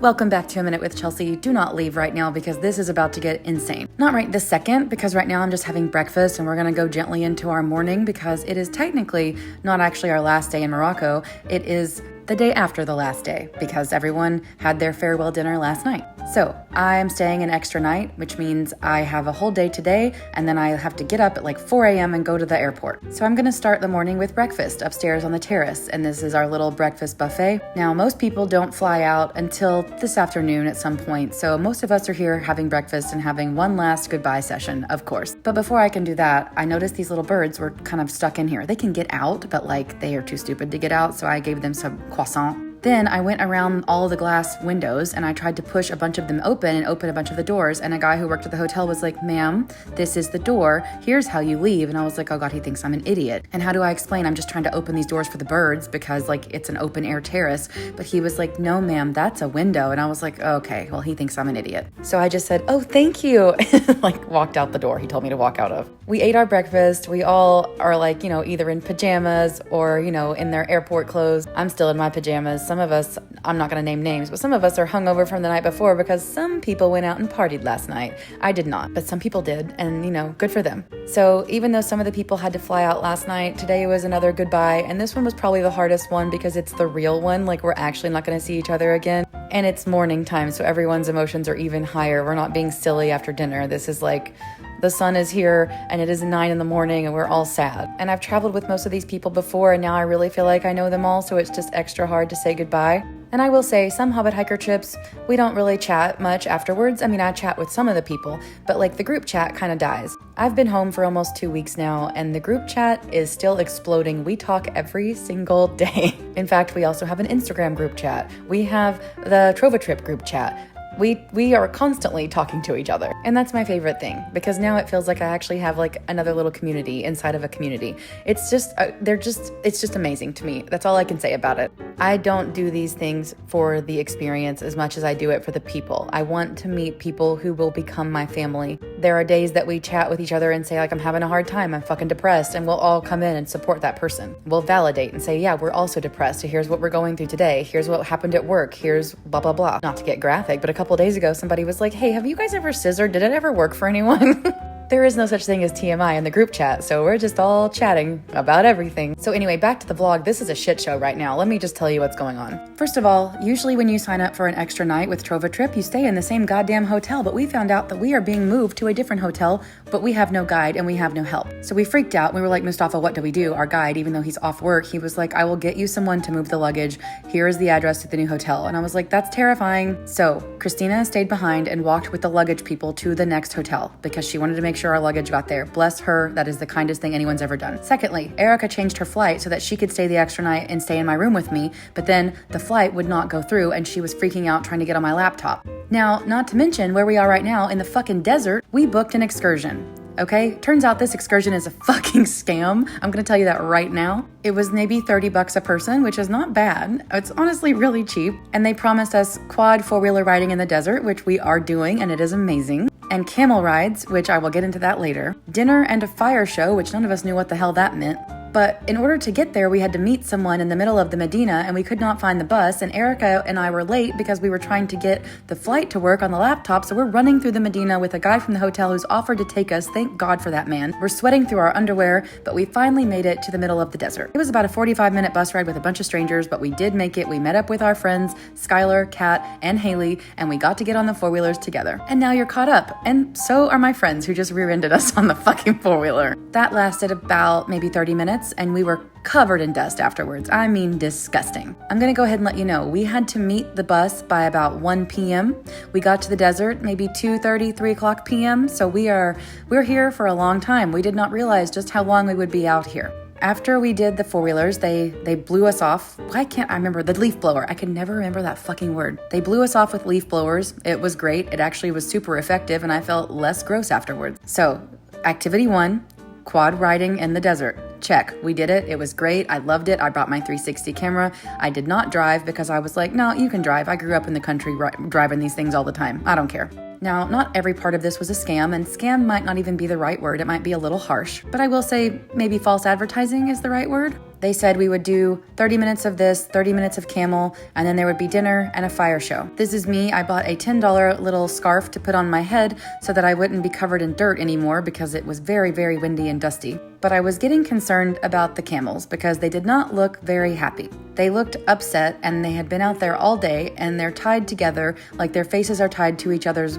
Welcome back to A Minute with Chelsea. Do not leave right now because this is about to get insane. Not right this second, because right now I'm just having breakfast and we're going to go gently into our morning because it is technically not actually our last day in Morocco. It is the day after the last day because everyone had their farewell dinner last night. So I'm staying an extra night, which means I have a whole day today and then I have to get up at like 4 a.m. and go to the airport. So I'm going to start the morning with breakfast upstairs on the terrace, and this is our little breakfast buffet. Now, most people don't fly out until this afternoon at some point, so most of us are here having breakfast and having one last goodbye session, of course. But before I can do that, I noticed these little birds were kind of stuck in here. They can get out, but like they are too stupid to get out, so I gave them some croissant. Then I went around all the glass windows and I tried to push a bunch of them open and open a bunch of the doors. And a guy who worked at the hotel was like, "Ma'am, this is the door. Here's how you leave." And I was like, oh God, he thinks I'm an idiot. And how do I explain? I'm just trying to open these doors for the birds because like it's an open air terrace. But he was like, "No, ma'am, that's a window." And I was like, okay, well, he thinks I'm an idiot. So I just said, "Oh, thank you." Like walked out the door he told me to walk out of. We ate our breakfast. We all are like, either in pajamas or, in their airport clothes. I'm still in my pajamas. Some of us, I'm not going to name names, but some of us are hungover from the night before because some people went out and partied last night. I did not, but some people did, and good for them. So even though some of the people had to fly out last night, today was another goodbye, and this one was probably the hardest one because it's the real one. Like, we're actually not going to see each other again, and it's morning time, so everyone's emotions are even higher. We're not being silly after dinner. This is like, the sun is here and it is 9 a.m. and we're all sad. And I've traveled with most of these people before, and now I really feel like I know them all, so it's just extra hard to say goodbye. And I will say, some Hobbit hiker trips, we don't really chat much afterwards. I mean, I chat with some of the people, but like the group chat kind of dies. I've been home for almost 2 weeks now, and the group chat is still exploding. We talk every single day. In fact, we also have an Instagram group chat. We have the Trova Trip group chat. We are constantly talking to each other. And that's my favorite thing, because now it feels like I actually have like another little community inside of a community. It's just, it's just amazing to me. That's all I can say about it. I don't do these things for the experience as much as I do it for the people. I want to meet people who will become my family. There are days that we chat with each other and say like, I'm having a hard time, I'm fucking depressed, and we'll all come in and support that person. We'll validate and say, yeah, we're also depressed. So here's what we're going through today. Here's what happened at work. Here's blah, blah, blah. Not to get graphic, but a couple days ago, somebody was like, "Hey, have you guys ever scissored? Did it ever work for anyone?" There is no such thing as TMI in the group chat, so we're just all chatting about everything. So anyway, back to the vlog. This is a shit show right now. Let me just tell you what's going on. First of all, usually when you sign up for an extra night with Trova Trip, you stay in the same goddamn hotel, but we found out that we are being moved to a different hotel, but we have no guide and we have no help. So we freaked out. We were like, "Mustafa, what do we do?" Our guide, even though he's off work, he was like, "I will get you someone to move the luggage. Here is the address to the new hotel." And I was like, that's terrifying. So Christina stayed behind and walked with the luggage people to the next hotel because she wanted to make sure our luggage got there. Bless her. That is the kindest thing anyone's ever done. Secondly, Erica changed her flight so that she could stay the extra night and stay in my room with me, but then the flight would not go through and she was freaking out trying to get on my laptop. Now, not to mention where we are right now in the fucking desert, we booked an excursion. Okay, turns out this excursion is a fucking scam. I'm gonna tell you that right now. It was maybe $30 a person, which is not bad. It's honestly really cheap. And they promised us quad 4-wheeler riding in the desert, which we are doing, and it is amazing. And camel rides, which I will get into that later. Dinner and a fire show, which none of us knew what the hell that meant. But in order to get there, we had to meet someone in the middle of the Medina, and we could not find the bus, and Erica and I were late because we were trying to get the flight to work on the laptop, so we're running through the Medina with a guy from the hotel who's offered to take us. Thank God for that man. We're sweating through our underwear, but we finally made it to the middle of the desert. It was about a 45-minute bus ride with a bunch of strangers, but we did make it. We met up with our friends, Skylar, Kat, and Haley, and we got to get on the 4-wheelers together. And now you're caught up, and so are my friends who just rear-ended us on the fucking 4-wheeler. That lasted about maybe 30 minutes, and we were covered in dust afterwards. I mean, disgusting. I'm gonna go ahead and let you know, we had to meet the bus by about 1 p.m. We got to the desert maybe 2:30, 3 o'clock p.m. So we're here for a long time. We did not realize just how long we would be out here. After we did the 4-wheelers, they blew us off. Why can't I remember? The leaf blower. I can never remember that fucking word. They blew us off with leaf blowers. It was great. It actually was super effective, and I felt less gross afterwards. So, activity 1, quad riding in the desert. Check. We did it. It was great. I loved it. I brought my 360 camera. I did not drive because I was like, no, you can drive. I grew up in the country driving these things all the time. I don't care. Now, not every part of this was a scam, and scam might not even be the right word. It might be a little harsh, but I will say maybe false advertising is the right word. They said we would do 30 minutes of this, 30 minutes of camel, and then there would be dinner and a fire show. This is me. I bought a $10 little scarf to put on my head so that I wouldn't be covered in dirt anymore because it was very, very windy and dusty. But I was getting concerned about the camels because they did not look very happy. They looked upset, and they had been out there all day, and they're tied together, like their faces are tied to each other's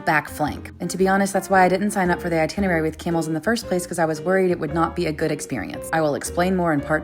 back flank. And to be honest, that's why I didn't sign up for the itinerary with camels in the first place, because I was worried it would not be a good experience. I will explain more in part 2.